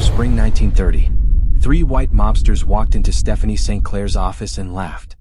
Spring 1930. Three white mobsters walked into Stephanie St. Clair's office and laughed.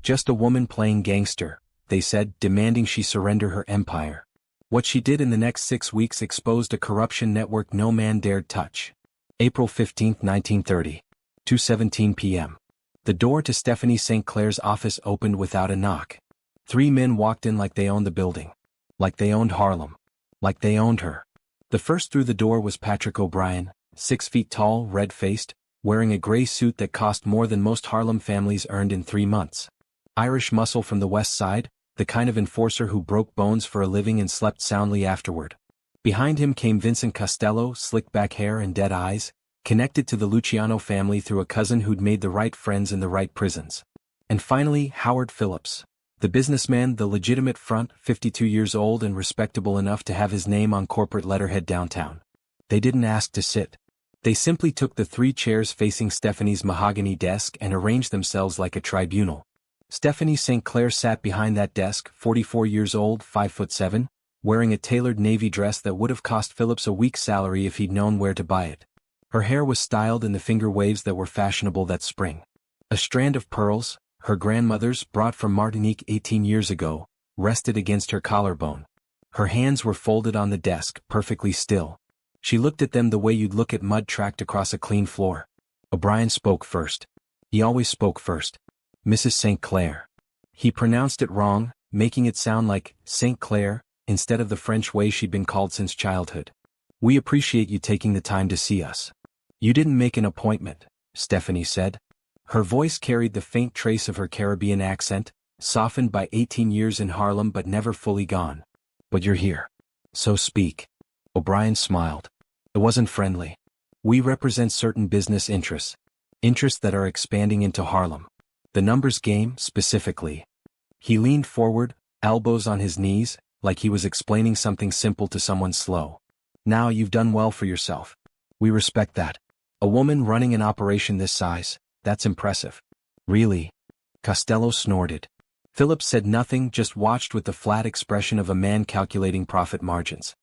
"Just a woman playing gangster," they said, demanding she surrender her empire. What she did in the next 6 weeks exposed a corruption network no man dared touch. April 15, 1930. 2:17 p.m. The door to Stephanie St. Clair's office opened without a knock. Three men walked in like they owned the building. Like they owned Harlem. Like they owned her. The first through the door was Patrick O'Brien, 6 feet tall, red-faced, wearing a gray suit that cost more than most Harlem families earned in 3 months. Irish muscle from the West Side, the kind of enforcer who broke bones for a living and slept soundly afterward. Behind him came Vincent Costello, slick-back hair and dead eyes, connected to the Luciano family through a cousin who'd made the right friends in the right prisons. And finally, Howard Phillips, the businessman, the legitimate front, 52 years old and respectable enough to have his name on corporate letterhead downtown. They didn't ask to sit. They simply took the 3 chairs facing Stephanie's mahogany desk and arranged themselves like a tribunal. Stephanie St. Clair sat behind that desk, 44 years old, 5'7", wearing a tailored navy dress that would have cost Phillips a week's salary if he'd known where to buy it. Her hair was styled in the finger waves that were fashionable that spring. A strand of pearls, her grandmother's, brought from Martinique 18 years ago, rested against her collarbone. Her hands were folded on the desk, perfectly still. She looked at them the way you'd look at mud tracked across a clean floor. O'Brien spoke first. He always spoke first. "Mrs. St. Clair." He pronounced it wrong, making it sound like St. Clair, instead of the French way she'd been called since childhood. "We appreciate you taking the time to see us." "You didn't make an appointment," Stephanie said. Her voice carried the faint trace of her Caribbean accent, softened by 18 years in Harlem but never fully gone. "But you're here. So speak." O'Brien smiled. It wasn't friendly. "We represent certain business interests. Interests that are expanding into Harlem. The numbers game, specifically." He leaned forward, elbows on his knees, like he was explaining something simple to someone slow. "Now you've done well for yourself. We respect that. A woman running an operation this size, that's impressive." "Really?" Costello snorted. Phillips said nothing, just watched with the flat expression of a man calculating profit margins.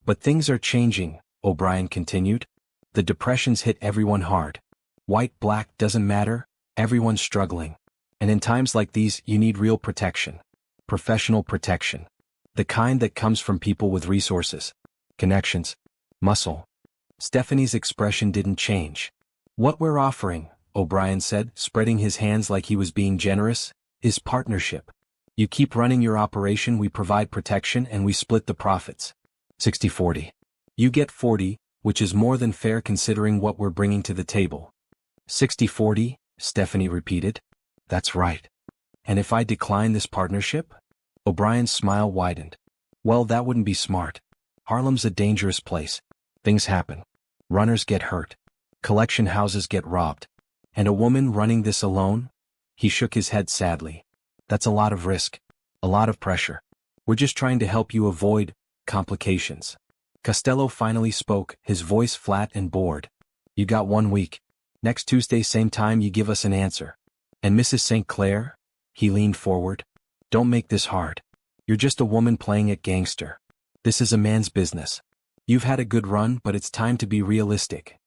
"But things are changing," O'Brien continued. "The depressions hit everyone hard. White, black, doesn't matter, everyone's struggling. And in times like these, you need real protection. Professional protection. The kind that comes from people with resources. Connections. Muscle." Stephanie's expression didn't change. "What we're offering," O'Brien said, spreading his hands like he was being generous, "is partnership. You keep running your operation, we provide protection, and we split the profits. 60-40. You get 40, which is more than fair considering what we're bringing to the table." 60-40, Stephanie repeated. "That's right. And if I decline this partnership?" O'Brien's smile widened. "Well, that wouldn't be smart. Harlem's a dangerous place. Things happen. Runners get hurt. Collection houses get robbed. And a woman running this alone?" He shook his head sadly. "That's a lot of risk. A lot of pressure. We're just trying to help you avoid complications." Costello finally spoke, his voice flat and bored. "You got 1 week. Next Tuesday same time you give us an answer. And Mrs. St. Clair?" He leaned forward. "Don't make this hard. You're just a woman playing at gangster. This is a man's business. You've had a good run, but it's time to be realistic."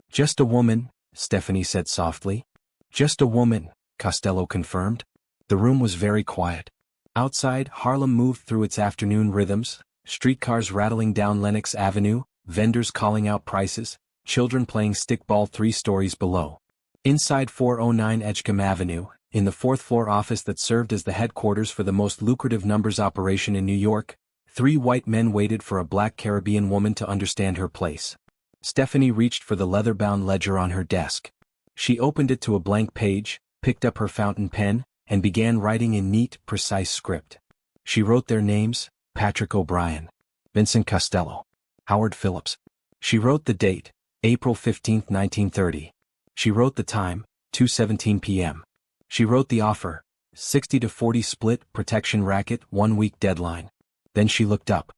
"Just a woman," Stephanie said softly. "Just a woman," Costello confirmed. The room was very quiet. Outside, Harlem moved through its afternoon rhythms, streetcars rattling down Lenox Avenue, vendors calling out prices, children playing stickball 3 stories below. Inside 409 Edgecombe Avenue, in the 4th-floor office that served as the headquarters for the most lucrative numbers operation in New York, 3 white men waited for a black Caribbean woman to understand her place. Stephanie reached for the leather-bound ledger on her desk. She opened it to a blank page, picked up her fountain pen, and began writing in neat, precise script. She wrote their names: Patrick O'Brien, Vincent Costello, Howard Phillips. She wrote the date, April 15, 1930. She wrote the time, 2:17 p.m. She wrote the offer, 60-40 split, protection racket, 1-week deadline. Then she looked up.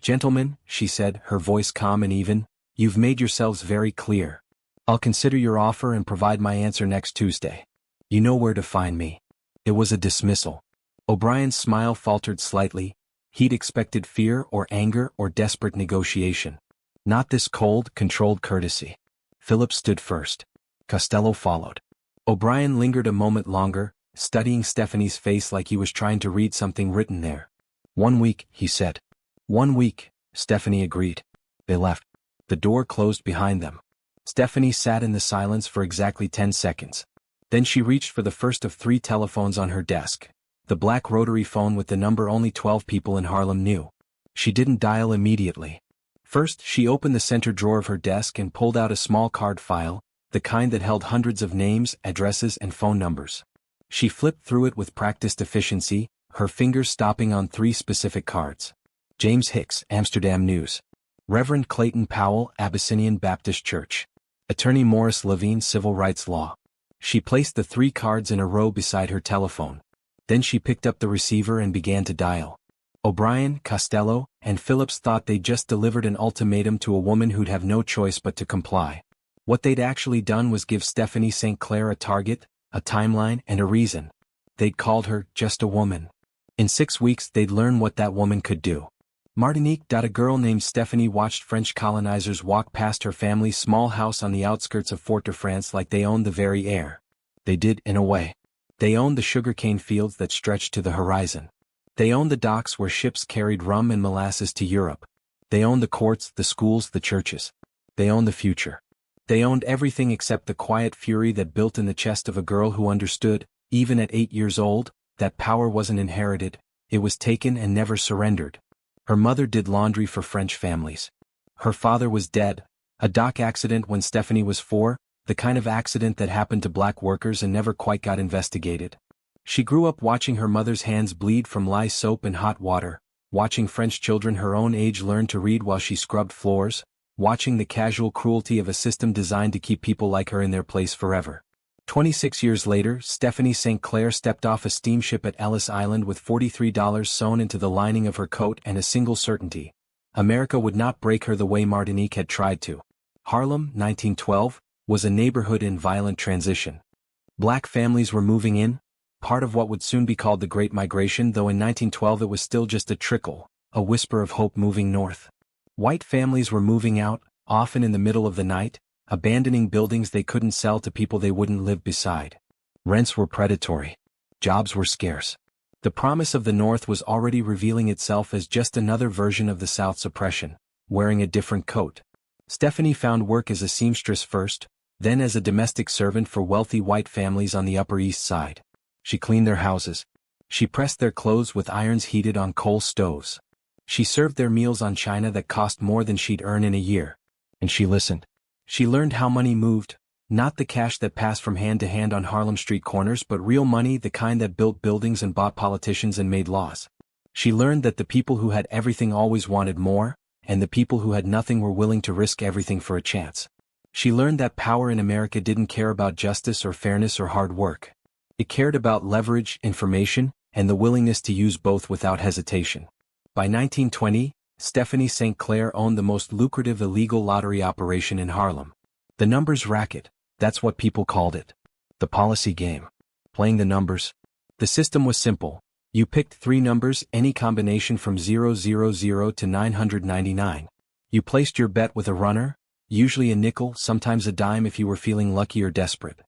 "Gentlemen," she said, her voice calm and even, "you've made yourselves very clear. I'll consider your offer and provide my answer next Tuesday. You know where to find me." It was a dismissal. O'Brien's smile faltered slightly. He'd expected fear or anger or desperate negotiation. Not this cold, controlled courtesy. Phillips stood first. Costello followed. O'Brien lingered a moment longer, studying Stephanie's face like he was trying to read something written there. 1 week, he said. 1 week, Stephanie agreed. They left. The door closed behind them. Stephanie sat in the silence for exactly 10 seconds. Then she reached for the first of 3 telephones on her desk. The black rotary phone with the number only 12 people in Harlem knew. She didn't dial immediately. First, she opened the center drawer of her desk and pulled out a small card file, the kind that held hundreds of names, addresses, and phone numbers. She flipped through it with practiced efficiency, her fingers stopping on 3 specific cards. James Hicks, Amsterdam News. Reverend Clayton Powell, Abyssinian Baptist Church. Attorney Morris Levine, Civil Rights Law. She placed the 3 cards in a row beside her telephone. Then she picked up the receiver and began to dial. O'Brien, Costello, and Phillips thought they'd just delivered an ultimatum to a woman who'd have no choice but to comply. What they'd actually done was give Stephanie St. Clair a target, a timeline, and a reason. They'd called her just a woman. In 6 weeks they'd learn what that woman could do. Martinique. A girl named Stephanie watched French colonizers walk past her family's small house on the outskirts of Fort-de-France like they owned the very air. They did, in a way. They owned the sugarcane fields that stretched to the horizon. They owned the docks where ships carried rum and molasses to Europe. They owned the courts, the schools, the churches. They owned the future. They owned everything except the quiet fury that built in the chest of a girl who understood, even at 8 years old, that power wasn't inherited, it was taken and never surrendered. Her mother did laundry for French families. Her father was dead, a dock accident when Stephanie was 4, the kind of accident that happened to black workers and never quite got investigated. She grew up watching her mother's hands bleed from lye soap and hot water, watching French children her own age learn to read while she scrubbed floors, watching the casual cruelty of a system designed to keep people like her in their place forever. 26 years later, Stephanie St. Clair stepped off a steamship at Ellis Island with $43 sewn into the lining of her coat and a single certainty: America would not break her the way Martinique had tried to. Harlem, 1912, was a neighborhood in violent transition. Black families were moving in, part of what would soon be called the Great Migration, though in 1912 it was still just a trickle, a whisper of hope moving north. White families were moving out, often in the middle of the night, abandoning buildings they couldn't sell to people they wouldn't live beside. Rents were predatory. Jobs were scarce. The promise of the North was already revealing itself as just another version of the South's oppression, wearing a different coat. Stephanie found work as a seamstress first, then as a domestic servant for wealthy white families on the Upper East Side. She cleaned their houses. She pressed their clothes with irons heated on coal stoves. She served their meals on china that cost more than she'd earn in a year. And she listened. She learned how money moved, not the cash that passed from hand to hand on Harlem street corners, but real money, the kind that built buildings and bought politicians and made laws. She learned that the people who had everything always wanted more, and the people who had nothing were willing to risk everything for a chance. She learned that power in America didn't care about justice or fairness or hard work. It cared about leverage, information, and the willingness to use both without hesitation. By 1920, Stephanie St. Clair owned the most lucrative illegal lottery operation in Harlem. The numbers racket, that's what people called it. The policy game. Playing the numbers. The system was simple. You picked 3 numbers, any combination from 000 to 999. You placed your bet with a runner, usually a nickel, sometimes a dime if you were feeling lucky or desperate.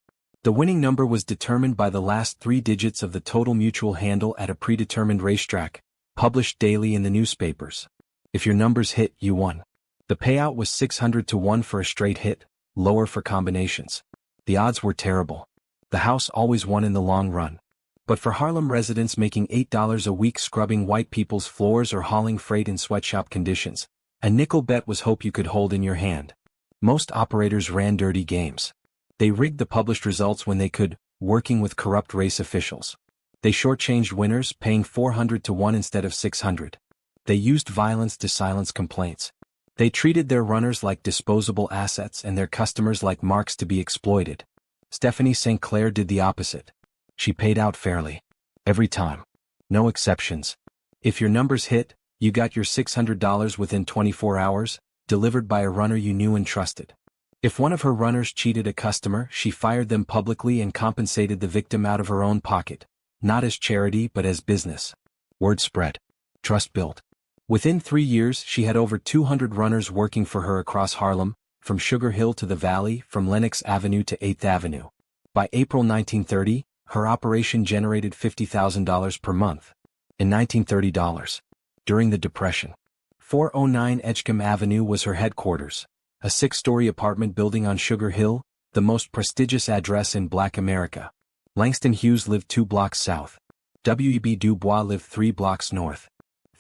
The winning number was determined by the last 3 digits of the total mutual handle at a predetermined racetrack, published daily in the newspapers. If your numbers hit, you won. The payout was 600 to 1 for a straight hit, lower for combinations. The odds were terrible. The house always won in the long run. But for Harlem residents making $8 a week scrubbing white people's floors or hauling freight in sweatshop conditions, a nickel bet was hope you could hold in your hand. Most operators ran dirty games. They rigged the published results when they could, working with corrupt race officials. They shortchanged winners, paying 400 to 1 instead of 600. They used violence to silence complaints. They treated their runners like disposable assets and their customers like marks to be exploited. Stephanie St. Clair did the opposite. She paid out fairly. Every time. No exceptions. If your numbers hit, you got your $600 within 24 hours, delivered by a runner you knew and trusted. If one of her runners cheated a customer, she fired them publicly and compensated the victim out of her own pocket, not as charity but as business. Word spread. Trust built. Within 3 years she had over 200 runners working for her across Harlem, from Sugar Hill to the Valley, from Lenox Avenue to 8th Avenue. By April 1930, her operation generated $50,000 per month. In 1930 dollars. During the Depression. 409 Edgecombe Avenue was her headquarters, a 6-story apartment building on Sugar Hill, the most prestigious address in Black America. Langston Hughes lived 2 blocks south. W.E.B. Du Bois lived 3 blocks north.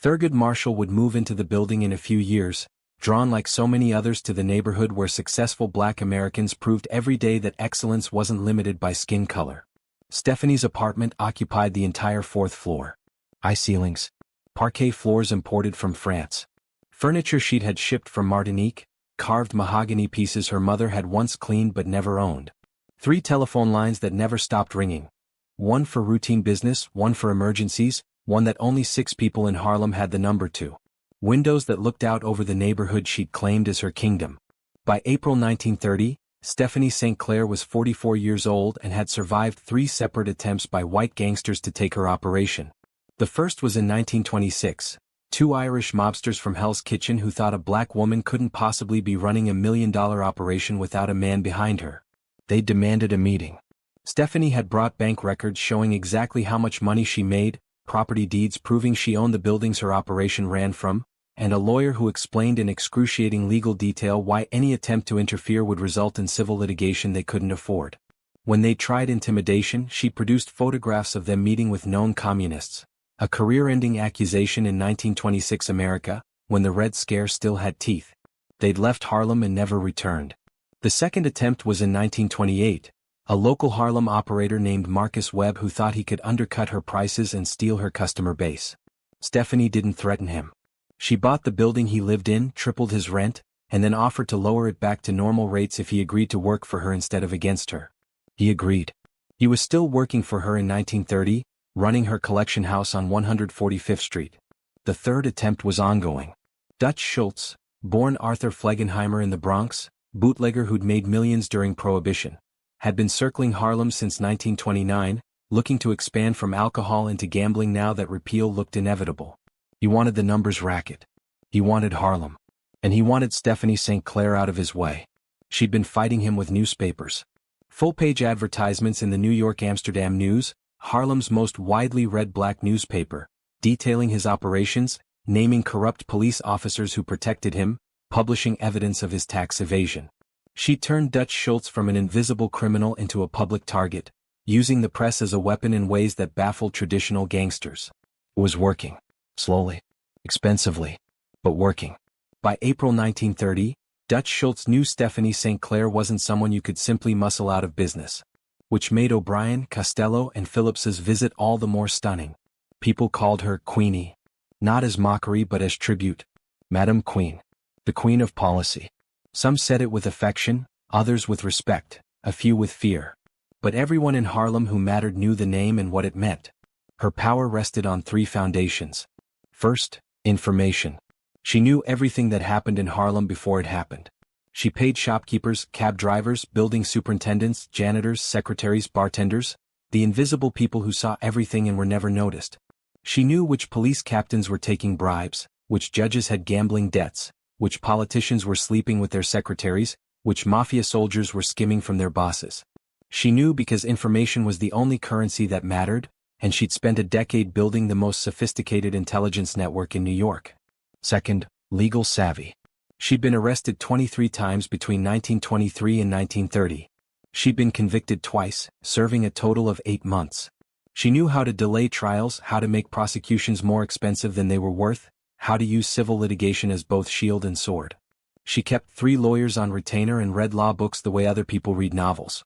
Thurgood Marshall would move into the building in a few years, drawn like so many others to the neighborhood where successful Black Americans proved every day that excellence wasn't limited by skin color. Stephanie's apartment occupied the entire 4th floor. High ceilings. Parquet floors imported from France. Furniture she'd had shipped from Martinique, carved mahogany pieces her mother had once cleaned but never owned. 3 telephone lines that never stopped ringing. One for routine business, one for emergencies, one that only 6 people in Harlem had the number to. Windows that looked out over the neighborhood she'd claimed as her kingdom. By April 1930, Stephanie St. Clair was 44 years old and had survived 3 separate attempts by white gangsters to take her operation. The first was in 1926, 2 Irish mobsters from Hell's Kitchen who thought a black woman couldn't possibly be running a $1 million operation without a man behind her. They demanded a meeting. Stephanie had brought bank records showing exactly how much money she made, property deeds proving she owned the buildings her operation ran from, and a lawyer who explained in excruciating legal detail why any attempt to interfere would result in civil litigation they couldn't afford. When they tried intimidation, she produced photographs of them meeting with known communists, a career-ending accusation in 1926 America, when the Red Scare still had teeth. They'd left Harlem and never returned. The second attempt was in 1928, a local Harlem operator named Marcus Webb who thought he could undercut her prices and steal her customer base. Stephanie didn't threaten him. She bought the building he lived in, tripled his rent, and then offered to lower it back to normal rates if he agreed to work for her instead of against her. He agreed. He was still working for her in 1930, running her collection house on 145th Street. The third attempt was ongoing. Dutch Schultz, born Arthur Flegenheimer in the Bronx, bootlegger who'd made millions during Prohibition, had been circling Harlem since 1929, looking to expand from alcohol into gambling now that repeal looked inevitable. He wanted the numbers racket. He wanted Harlem. And he wanted Stephanie St. Clair out of his way. She'd been fighting him with newspapers. Full-page advertisements in the New York Amsterdam News, Harlem's most widely read black newspaper, detailing his operations, naming corrupt police officers who protected him, publishing evidence of his tax evasion. She turned Dutch Schultz from an invisible criminal into a public target, using the press as a weapon in ways that baffled traditional gangsters. It was working. Slowly. Expensively. But working. By April 1930, Dutch Schultz knew Stephanie St. Clair wasn't someone you could simply muscle out of business. Which made O'Brien, Costello, and Phillips's visit all the more stunning. People called her Queenie. Not as mockery but as tribute. Madam Queen. The Queen of Policy. Some said it with affection, others with respect, a few with fear. But everyone in Harlem who mattered knew the name and what it meant. Her power rested on 3 foundations. First, information. She knew everything that happened in Harlem before it happened. She paid shopkeepers, cab drivers, building superintendents, janitors, secretaries, bartenders, the invisible people who saw everything and were never noticed. She knew which police captains were taking bribes, which judges had gambling debts, which politicians were sleeping with their secretaries, which mafia soldiers were skimming from their bosses. She knew because information was the only currency that mattered, and she'd spent a decade building the most sophisticated intelligence network in New York. Second, legal savvy. She'd been arrested 23 times between 1923 and 1930. She'd been convicted twice, serving a total of 8 months. She knew how to delay trials, how to make prosecutions more expensive than they were worth, how to use civil litigation as both shield and sword. She kept 3 lawyers on retainer and read law books the way other people read novels.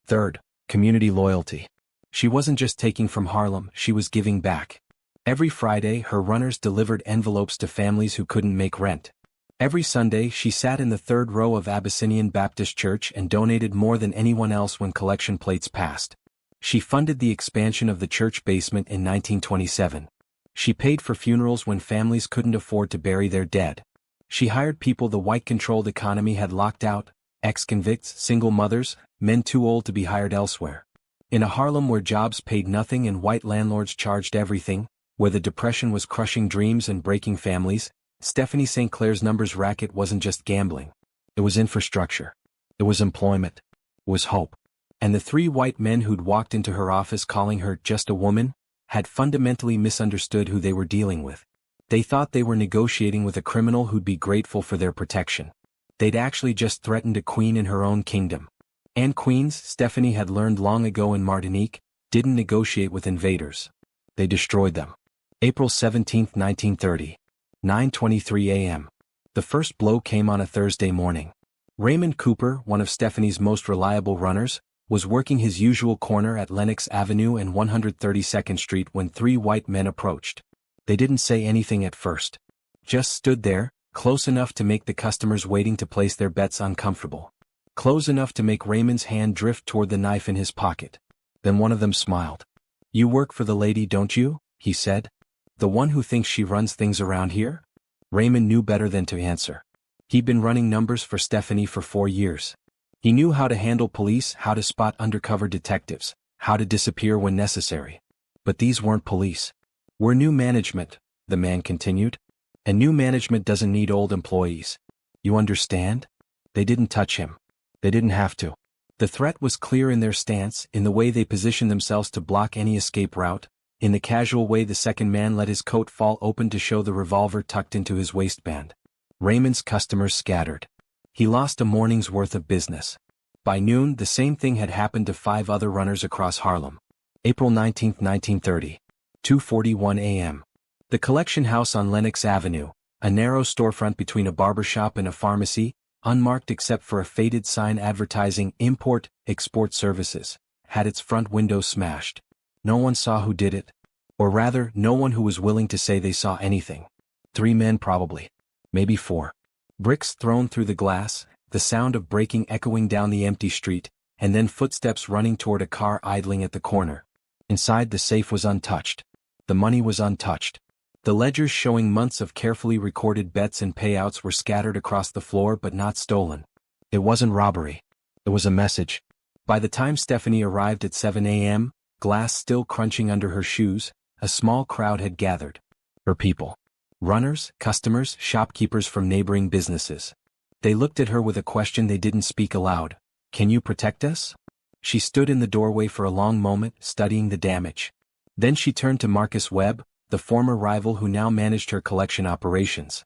Third, community loyalty. She wasn't just taking from Harlem, she was giving back. Every Friday, her runners delivered envelopes to families who couldn't make rent. Every Sunday, she sat in the 3rd row of Abyssinian Baptist Church and donated more than anyone else when collection plates passed. She funded the expansion of the church basement in 1927. She paid for funerals when families couldn't afford to bury their dead. She hired people the white-controlled economy had locked out, ex-convicts, single mothers, men too old to be hired elsewhere. In a Harlem where jobs paid nothing and white landlords charged everything, Where the depression was crushing dreams and breaking families, Stephanie St. Clair's numbers racket wasn't just gambling. It was infrastructure. It was employment. It was hope. And the three white men who'd walked into her office calling her just a woman had fundamentally misunderstood who they were dealing with. They thought they were negotiating with a criminal who'd be grateful for their protection. They'd actually just threatened a queen in her own kingdom. And queens, Stephanie had learned long ago in Martinique, didn't negotiate with invaders. They destroyed them. April 17, 1930. 9:23 a.m. The first blow came on a Thursday morning. Raymond Cooper, one of Stephanie's most reliable runners, was working his usual corner at Lenox Avenue and 132nd Street when three white men approached. They didn't say anything at first. Just stood there, close enough to make the customers waiting to place their bets uncomfortable. Close enough to make Raymond's hand drift toward the knife in his pocket. Then one of them smiled. "You work for the lady, don't you?" he said. "The one who thinks she runs things around here?" Raymond knew better than to answer. He'd been running numbers for Stephanie for 4 years. He knew how to handle police, how to spot undercover detectives, how to disappear when necessary. But these weren't police. "We're new management," the man continued. "And new management doesn't need old employees. You understand?" They didn't touch him. They didn't have to. The threat was clear in their stance, in the way they positioned themselves to block any escape route, in the casual way the second man let his coat fall open to show the revolver tucked into his waistband. Raymond's customers scattered. He lost a morning's worth of business. By noon, the same thing had happened to 5 other runners across Harlem. April 19, 1930. 2:41 a.m. The collection house on Lenox Avenue, a narrow storefront between a barbershop and a pharmacy, unmarked except for a faded sign advertising import-export services, had its front window smashed. No one saw who did it. Or rather, no one who was willing to say they saw anything. 3 men probably. Maybe 4. Bricks thrown through the glass, the sound of braking echoing down the empty street, and then footsteps running toward a car idling at the corner. Inside, the safe was untouched. The money was untouched. The ledgers showing months of carefully recorded bets and payouts were scattered across the floor but not stolen. It wasn't robbery. It was a message. By the time Stephanie arrived at 7 a.m., glass still crunching under her shoes, a small crowd had gathered. Her people. Runners, customers, shopkeepers from neighboring businesses. They looked at her with a question they didn't speak aloud. "Can you protect us?" She stood in the doorway for a long moment, studying the damage. Then she turned to Marcus Webb, the former rival who now managed her collection operations.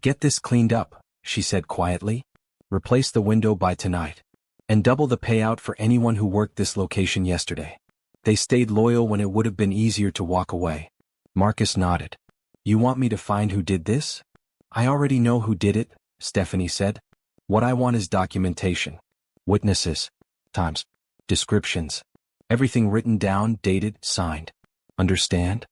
"Get this cleaned up," she said quietly. "Replace the window by tonight. And double the payout for anyone who worked this location yesterday." They stayed loyal when it would have been easier to walk away. Marcus nodded. "You want me to find who did this?" "I already know who did it," Stephanie said. "What I want is documentation. Witnesses. Times. Descriptions. Everything written down, dated, signed. Understand?"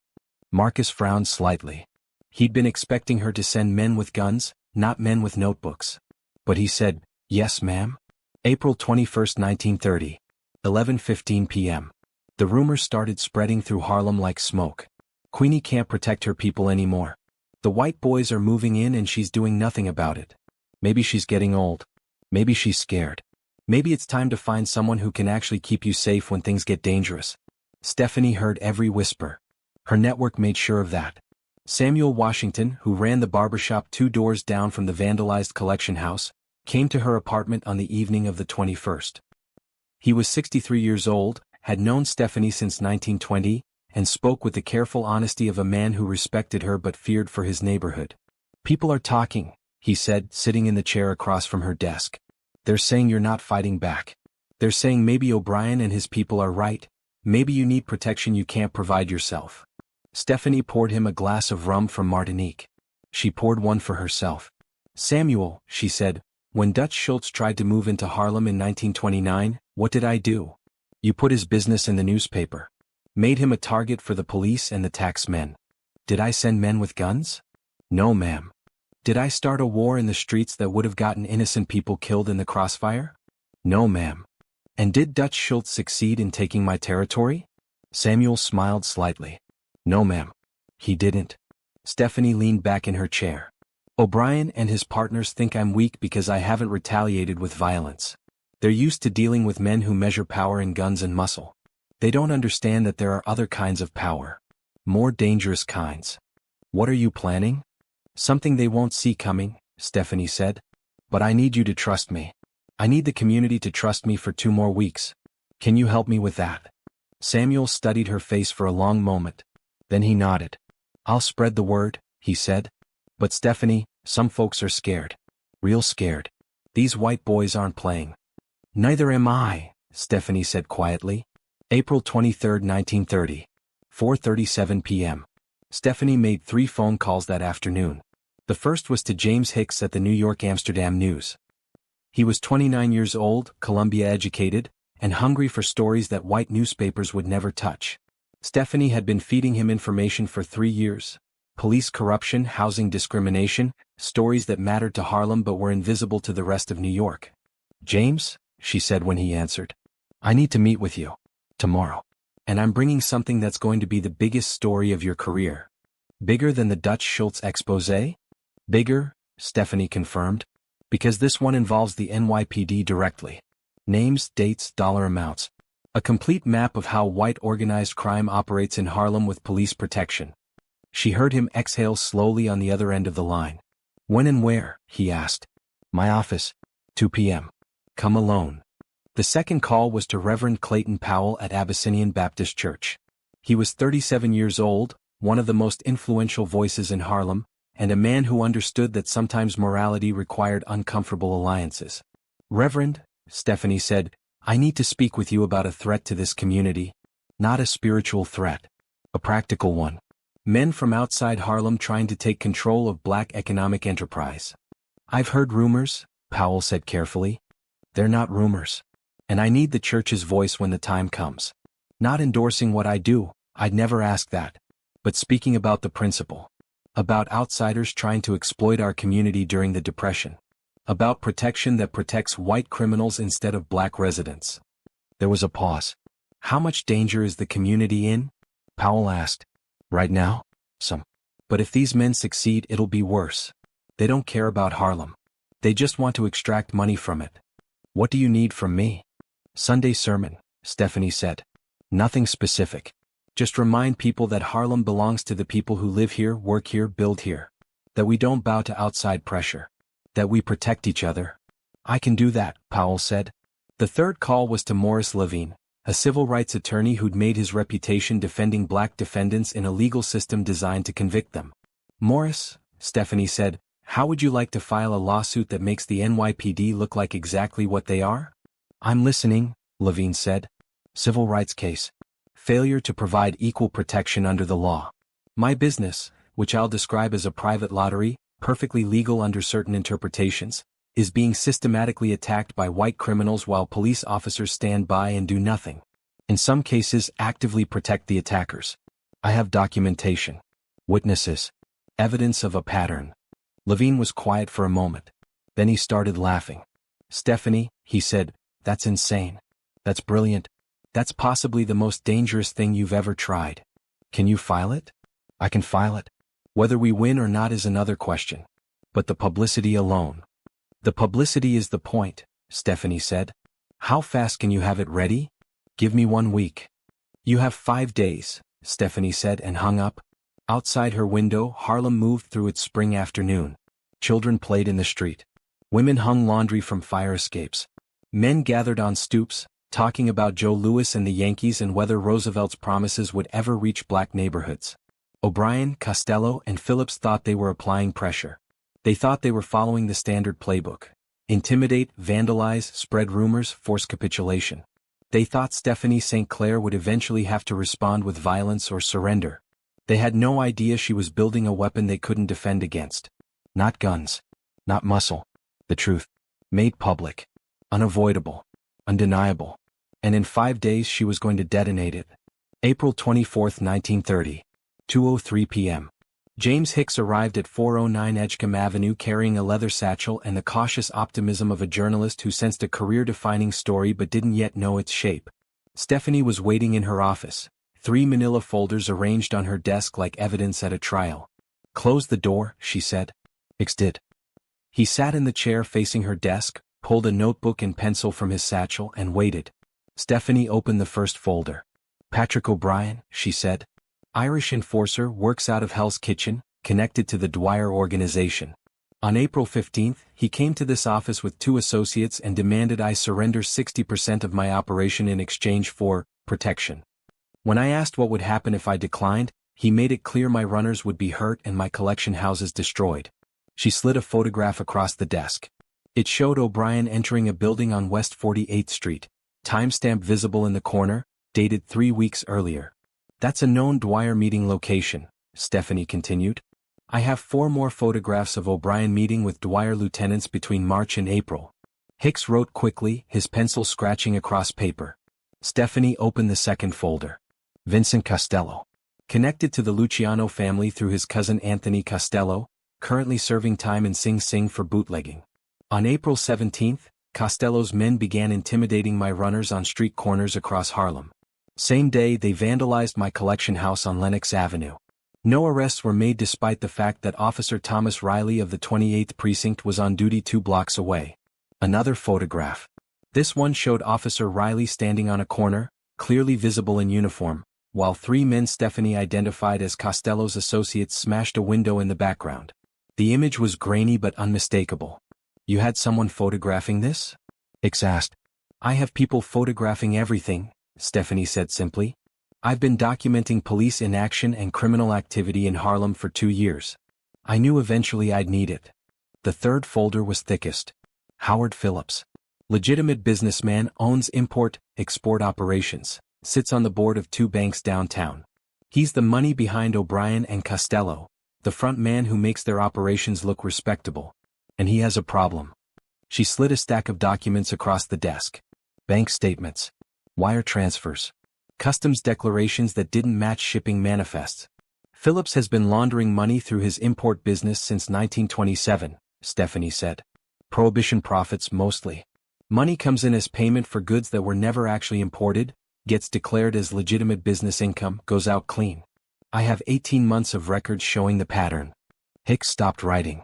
Marcus frowned slightly. He'd been expecting her to send men with guns, not men with notebooks. But he said, "Yes, ma'am." April 21, 1930. 11:15 p.m. The rumors started spreading through Harlem like smoke. Queenie can't protect her people anymore. The white boys are moving in and she's doing nothing about it. Maybe she's getting old. Maybe she's scared. Maybe it's time to find someone who can actually keep you safe when things get dangerous. Stephanie heard every whisper. Her network made sure of that. Samuel Washington, who ran the barbershop 2 doors down from the vandalized collection house, came to her apartment on the evening of the 21st. He was 63 years old, had known Stephanie since 1920, and spoke with the careful honesty of a man who respected her but feared for his neighborhood. "People are talking," he said, sitting in the chair across from her desk. "They're saying you're not fighting back. They're saying maybe O'Brien and his people are right. Maybe you need protection you can't provide yourself." Stephanie poured him a glass of rum from Martinique. She poured one for herself. "Samuel," she said, "when Dutch Schultz tried to move into Harlem in 1929, what did I do? You put his business in the newspaper. Made him a target for the police and the tax men. Did I send men with guns? No, ma'am. Did I start a war in the streets that would have gotten innocent people killed in the crossfire? No, ma'am. And did Dutch Schultz succeed in taking my territory?" Samuel smiled slightly. "No, ma'am. He didn't." Stephanie leaned back in her chair. "O'Brien and his partners think I'm weak because I haven't retaliated with violence. They're used to dealing with men who measure power in guns and muscle. They don't understand that there are other kinds of power. More dangerous kinds. What are you planning? Something they won't see coming, Stephanie said. But I need you to trust me. I need the community to trust me for 2 more weeks. Can you help me with that? Samuel studied her face for a long moment. Then he nodded. I'll spread the word, he said. But Stephanie, some folks are scared. Real scared. These white boys aren't playing. Neither am I, Stephanie said quietly. April 23, 1930. 4:37 p.m. Stephanie made 3 phone calls that afternoon. The first was to James Hicks at the New York Amsterdam News. He was 29 years old, Columbia educated, and hungry for stories that white newspapers would never touch. Stephanie had been feeding him information for 3 years. Police corruption, housing discrimination, stories that mattered to Harlem but were invisible to the rest of New York. James, she said when he answered. I need to meet with you. Tomorrow. And I'm bringing something that's going to be the biggest story of your career. Bigger than the Dutch Schultz expose? Bigger, Stephanie confirmed. Because this one involves the NYPD directly. Names, dates, dollar amounts. A complete map of how white organized crime operates in Harlem with police protection. She heard him exhale slowly on the other end of the line. When and where? He asked. My office. 2 p.m. Come alone. The second call was to Reverend Clayton Powell at Abyssinian Baptist Church. He was 37 years old, one of the most influential voices in Harlem, and a man who understood that sometimes morality required uncomfortable alliances. Reverend, Stephanie said, I need to speak with you about a threat to this community. Not a spiritual threat. A practical one. Men from outside Harlem trying to take control of black economic enterprise. I've heard rumors, Powell said carefully. They're not rumors. And I need the church's voice when the time comes. Not endorsing what I do, I'd never ask that. But speaking about the principle. About outsiders trying to exploit our community during the Depression. About protection that protects white criminals instead of black residents. There was a pause. How much danger is the community in? Powell asked. Right now? Some. But if these men succeed, it'll be worse. They don't care about Harlem. They just want to extract money from it. What do you need from me? Sunday sermon, Stephanie said. Nothing specific. Just remind people that Harlem belongs to the people who live here, work here, build here. That we don't bow to outside pressure. That we protect each other. I can do that, Powell said. The third call was to Morris Levine, a civil rights attorney who'd made his reputation defending black defendants in a legal system designed to convict them. Morris, Stephanie said, how would you like to file a lawsuit that makes the NYPD look like exactly what they are? I'm listening, Levine said. Civil rights case. Failure to provide equal protection under the law. My business, which I'll describe as a private lottery, perfectly legal under certain interpretations, is being systematically attacked by white criminals while police officers stand by and do nothing. In some cases, actively protect the attackers. I have documentation. Witnesses. Evidence of a pattern. Levine was quiet for a moment. Then he started laughing. Stephanie, he said, that's insane. That's brilliant. That's possibly the most dangerous thing you've ever tried. Can you file it? I can file it. Whether we win or not is another question. But the publicity alone. The publicity is the point, Stephanie said. How fast can you have it ready? Give me 1 week. You have 5 days, Stephanie said and hung up. Outside her window, Harlem moved through its spring afternoon. Children played in the street. Women hung laundry from fire escapes. Men gathered on stoops, talking about Joe Louis and the Yankees and whether Roosevelt's promises would ever reach black neighborhoods. O'Brien, Costello, and Phillips thought they were applying pressure. They thought they were following the standard playbook. Intimidate, vandalize, spread rumors, force capitulation. They thought Stephanie St. Clair would eventually have to respond with violence or surrender. They had no idea she was building a weapon they couldn't defend against. Not guns. Not muscle. The truth. Made public. Unavoidable. Undeniable. And in 5 days she was going to detonate it. April 24, 1930. 2:03 p.m. James Hicks arrived at 409 Edgecombe Avenue carrying a leather satchel and the cautious optimism of a journalist who sensed a career-defining story but didn't yet know its shape. Stephanie was waiting in her office, 3 manila folders arranged on her desk like evidence at a trial. Close the door, she said. Hicks did. He sat in the chair facing her desk, pulled a notebook and pencil from his satchel and waited. Stephanie opened the first folder. Patrick O'Brien, she said. Irish enforcer, works out of Hell's Kitchen, connected to the Dwyer organization. On April 15, he came to this office with 2 associates and demanded I surrender 60% of my operation in exchange for protection. When I asked what would happen if I declined, he made it clear my runners would be hurt and my collection houses destroyed. She slid a photograph across the desk. It showed O'Brien entering a building on West 48th Street, timestamp visible in the corner, dated 3 weeks earlier. That's a known Dwyer meeting location, Stephanie continued. I have 4 more photographs of O'Brien meeting with Dwyer lieutenants between March and April. Hicks wrote quickly, his pencil scratching across paper. Stephanie opened the second folder. Vincent Costello. Connected to the Luciano family through his cousin Anthony Costello, currently serving time in Sing Sing for bootlegging. On April 17, Costello's men began intimidating my runners on street corners across Harlem. Same day they vandalized my collection house on Lenox Avenue. No arrests were made despite the fact that Officer Thomas Riley of the 28th Precinct was on duty 2 blocks away. Another photograph. This one showed Officer Riley standing on a corner, clearly visible in uniform, while 3 men Stephanie identified as Costello's associates smashed a window in the background. The image was grainy but unmistakable. You had someone photographing this? Hicks asked. I have people photographing everything, Stephanie said simply. I've been documenting police inaction and criminal activity in Harlem for 2 years. I knew eventually I'd need it. The third folder was thickest. Howard Phillips. Legitimate businessman, owns import-export operations, sits on the board of 2 banks downtown. He's the money behind O'Brien and Costello, the front man who makes their operations look respectable. And he has a problem. She slid a stack of documents across the desk. Bank statements. Wire transfers. Customs declarations that didn't match shipping manifests. Phillips has been laundering money through his import business since 1927, Stephanie said. Prohibition profits mostly. Money comes in as payment for goods that were never actually imported, gets declared as legitimate business income, goes out clean. I have 18 months of records showing the pattern. Hicks stopped writing.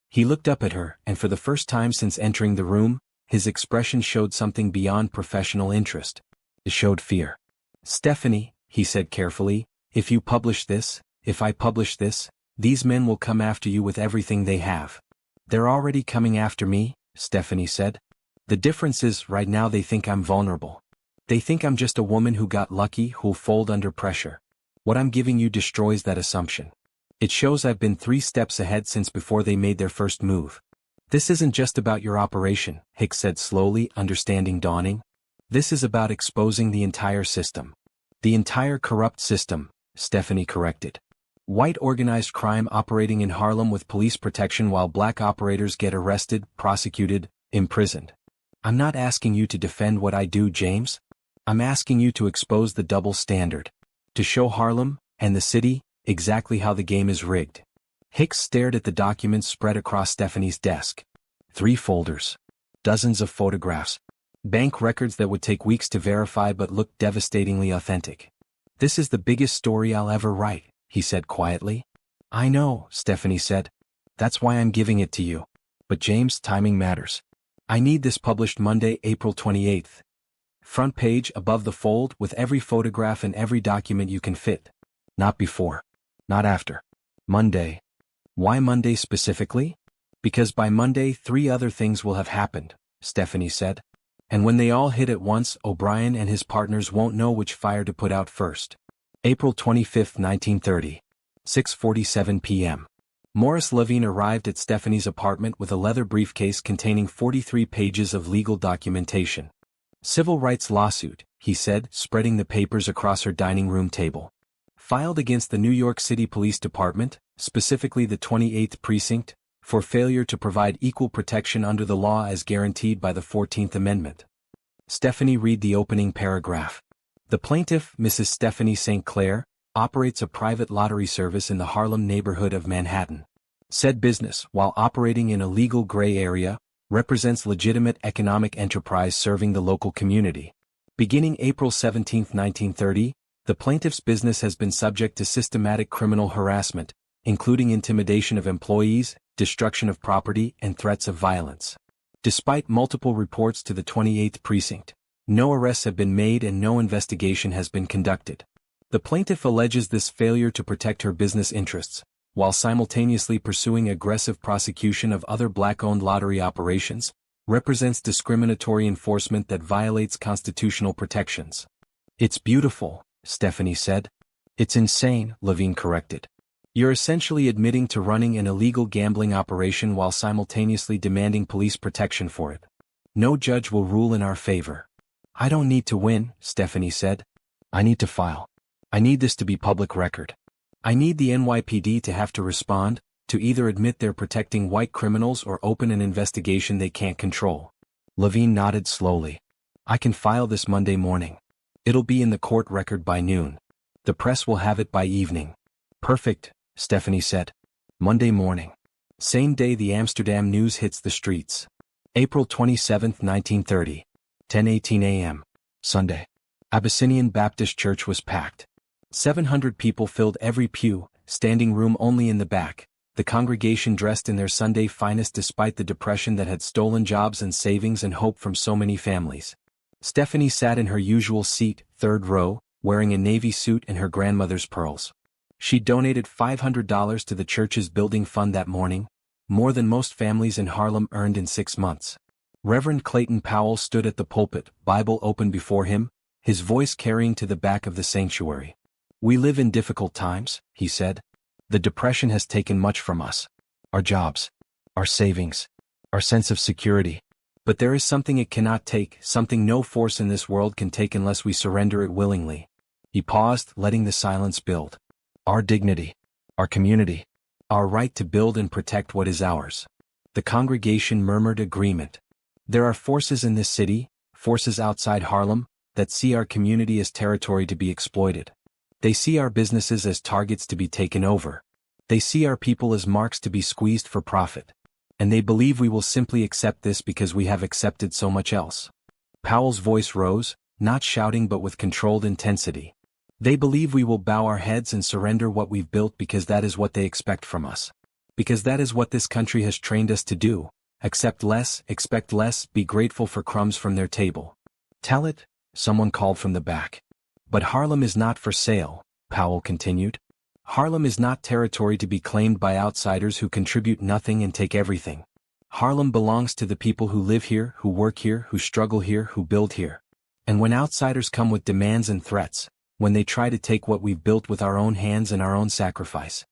He looked up at her, and for the first time since entering the room, his expression showed something beyond professional interest. It showed fear. Stephanie, he said carefully, if you publish this, if I publish this, these men will come after you with everything they have. They're already coming after me, Stephanie said. The difference is, right now they think I'm vulnerable. They think I'm just a woman who got lucky, who'll fold under pressure. What I'm giving you destroys that assumption. It shows I've been 3 steps ahead since before they made their first move. This isn't just about your operation, Hicks said slowly, understanding dawning. This is about exposing the entire system. The entire corrupt system, Stephanie corrected. White organized crime operating in Harlem with police protection while black operators get arrested, prosecuted, imprisoned. I'm not asking you to defend what I do, James. I'm asking you to expose the double standard. To show Harlem, and the city, exactly how the game is rigged. Hicks stared at the documents spread across Stephanie's desk. 3 folders. Dozens of photographs. Bank records that would take weeks to verify but looked devastatingly authentic. This is the biggest story I'll ever write, he said quietly. I know, Stephanie said. That's why I'm giving it to you. But James, timing matters. I need this published Monday, April 28th. Front page above the fold with every photograph and every document you can fit. Not before. Not after. Monday. Why Monday specifically? Because by Monday 3 other things will have happened, Stephanie said. And when they all hit at once, O'Brien and his partners won't know which fire to put out first. April 25, 1930. 6:47 p.m. Morris Levine arrived at Stephanie's apartment with a leather briefcase containing 43 pages of legal documentation. Civil rights lawsuit, he said, spreading the papers across her dining room table. Filed against the New York City Police Department, specifically the 28th Precinct, for failure to provide equal protection under the law as guaranteed by the 14th Amendment. Stephanie read the opening paragraph. The plaintiff, Mrs. Stephanie St. Clair, operates a private lottery service in the Harlem neighborhood of Manhattan. Said business, while operating in a legal gray area, represents legitimate economic enterprise serving the local community. Beginning April 17, 1930, the plaintiff's business has been subject to systematic criminal harassment, including intimidation of employees, destruction of property, and threats of violence. Despite multiple reports to the 28th Precinct, no arrests have been made and no investigation has been conducted. The plaintiff alleges this failure to protect her business interests, while simultaneously pursuing aggressive prosecution of other black-owned lottery operations, represents discriminatory enforcement that violates constitutional protections. "It's beautiful," Stephanie said. "It's insane," Levine corrected. "You're essentially admitting to running an illegal gambling operation while simultaneously demanding police protection for it. No judge will rule in our favor." "I don't need to win," Stephanie said. "I need to file. I need this to be public record. I need the NYPD to have to respond, to either admit they're protecting white criminals or open an investigation they can't control." Levine nodded slowly. "I can file this Monday morning. It'll be in the court record by noon. The press will have it by evening." "Perfect," Stephanie said. Monday morning. Same day the Amsterdam news hits the streets. April 27, 1930. 10:18 a.m. Sunday. Abyssinian Baptist Church was packed. 700 people filled every pew, standing room only in the back, the congregation dressed in their Sunday finest despite the depression that had stolen jobs and savings and hope from so many families. Stephanie sat in her usual seat, third row, wearing a navy suit and her grandmother's pearls. She donated $500 to the church's building fund that morning, more than most families in Harlem earned in 6 months. Reverend Clayton Powell stood at the pulpit, Bible open before him, his voice carrying to the back of the sanctuary. "We live in difficult times," he said. "The Depression has taken much from us. Our jobs, our savings, our sense of security. But there is something it cannot take, something no force in this world can take unless we surrender it willingly." He paused, letting the silence build. "Our dignity, our community, our right to build and protect what is ours." The congregation murmured agreement. "There are forces in this city, forces outside Harlem, that see our community as territory to be exploited. They see our businesses as targets to be taken over. They see our people as marks to be squeezed for profit. And they believe we will simply accept this because we have accepted so much else." Powell's voice rose, not shouting but with controlled intensity. "They believe we will bow our heads and surrender what we've built because that is what they expect from us. Because that is what this country has trained us to do. Accept less, expect less, be grateful for crumbs from their table." "Tell it," someone called from the back. "But Harlem is not for sale," Powell continued. "Harlem is not territory to be claimed by outsiders who contribute nothing and take everything. Harlem belongs to the people who live here, who work here, who struggle here, who build here. And when outsiders come with demands and threats, when they try to take what we've built with our own hands and our own sacrifice."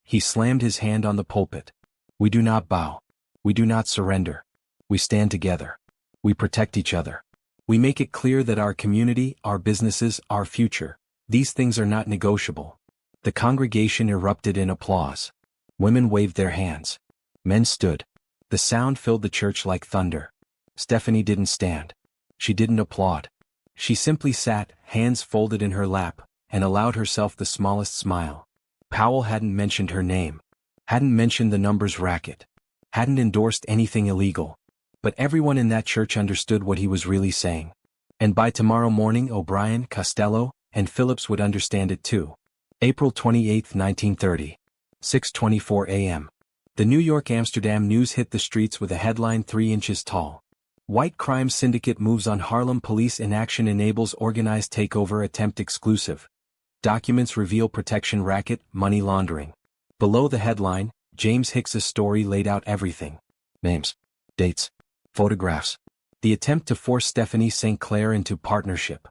He slammed his hand on the pulpit. "We do not bow. We do not surrender. We stand together. We protect each other. We make it clear that our community, our businesses, our future, these things are not negotiable." The congregation erupted in applause. Women waved their hands. Men stood. The sound filled the church like thunder. Stephanie didn't stand. She didn't applaud. She simply sat, hands folded in her lap, and allowed herself the smallest smile. Powell hadn't mentioned her name. Hadn't mentioned the numbers racket. Hadn't endorsed anything illegal. But everyone in that church understood what he was really saying. And by tomorrow morning O'Brien, Costello, and Phillips would understand it too. April 28, 1930. 6:24 a.m. The New York-Amsterdam news hit the streets with a headline 3 inches tall. "White crime syndicate moves on Harlem, police inaction enables organized takeover attempt exclusive. Documents reveal protection racket, money laundering." Below the headline, James Hicks's story laid out everything. Names, dates, photographs. The attempt to force Stephanie St. Clair into partnership.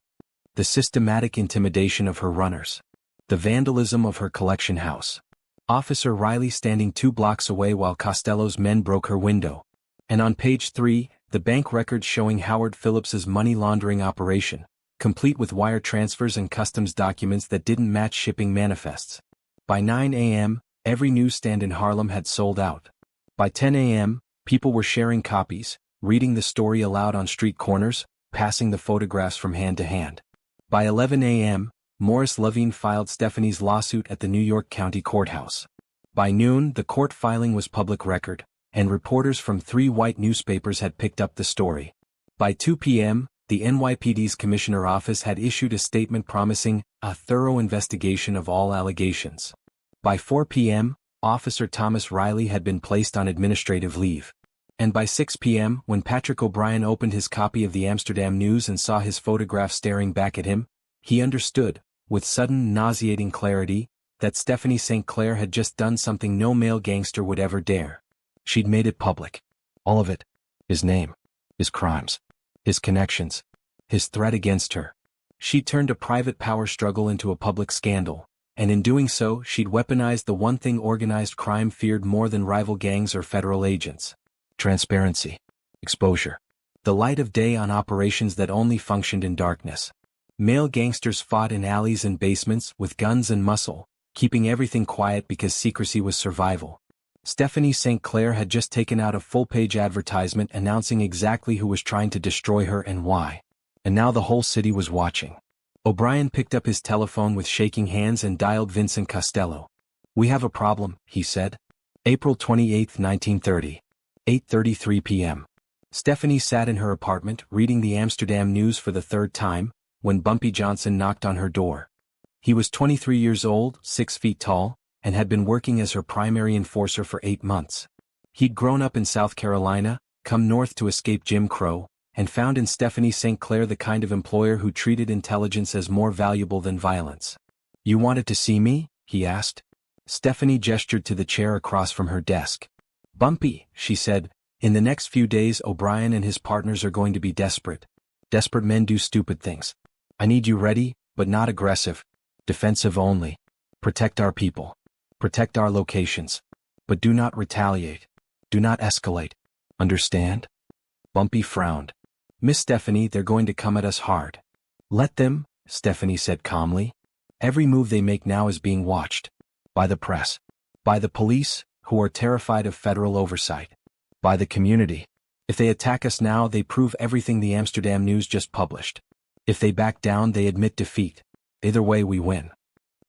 The systematic intimidation of her runners. The vandalism of her collection house. Officer Riley standing 2 blocks away while Costello's men broke her window. And on page 3, the bank records showing Howard Phillips's money laundering operation, complete with wire transfers and customs documents that didn't match shipping manifests. By 9 a.m., every newsstand in Harlem had sold out. By 10 a.m., people were sharing copies, reading the story aloud on street corners, passing the photographs from hand to hand. By 11 a.m., Morris Levine filed Stephanie's lawsuit at the New York County Courthouse. By noon, the court filing was public record, and reporters from 3 white newspapers had picked up the story. By 2 p.m., the NYPD's commissioner office had issued a statement promising a thorough investigation of all allegations. By 4 p.m., Officer Thomas Riley had been placed on administrative leave. And by 6 p.m., when Patrick O'Brien opened his copy of the Amsterdam News and saw his photograph staring back at him, he understood with sudden nauseating clarity, that Stephanie St. Clair had just done something no male gangster would ever dare. She'd made it public. All of it. His name. His crimes. His connections. His threat against her. She'd turned a private power struggle into a public scandal, and in doing so she'd weaponized the one thing organized crime feared more than rival gangs or federal agents. Transparency. Exposure. The light of day on operations that only functioned in darkness. Male gangsters fought in alleys and basements with guns and muscle, keeping everything quiet because secrecy was survival. Stephanie St. Clair had just taken out a full-page advertisement announcing exactly who was trying to destroy her and why. And now the whole city was watching. O'Brien picked up his telephone with shaking hands and dialed Vincent Costello. "We have a problem," he said. April 28, 1930. 8:33 p.m. Stephanie sat in her apartment reading the Amsterdam News for the third time, when Bumpy Johnson knocked on her door. He was 23 years old, 6 feet tall, and had been working as her primary enforcer for 8 months. He'd grown up in South Carolina, come north to escape Jim Crow, and found in Stephanie St. Clair the kind of employer who treated intelligence as more valuable than violence. "You wanted to see me?" he asked. Stephanie gestured to the chair across from her desk. "Bumpy," she said, "in the next few days O'Brien and his partners are going to be desperate. Desperate men do stupid things. I need you ready, but not aggressive. Defensive only. Protect our people. Protect our locations. But do not retaliate. Do not escalate. Understand?" Bumpy frowned. "Miss Stephanie, they're going to come at us hard." "Let them," Stephanie said calmly. "Every move they make now is being watched. By the press. By the police, who are terrified of federal oversight. By the community. If they attack us now, they prove everything the Amsterdam News just published. If they back down, they admit defeat. Either way, we win.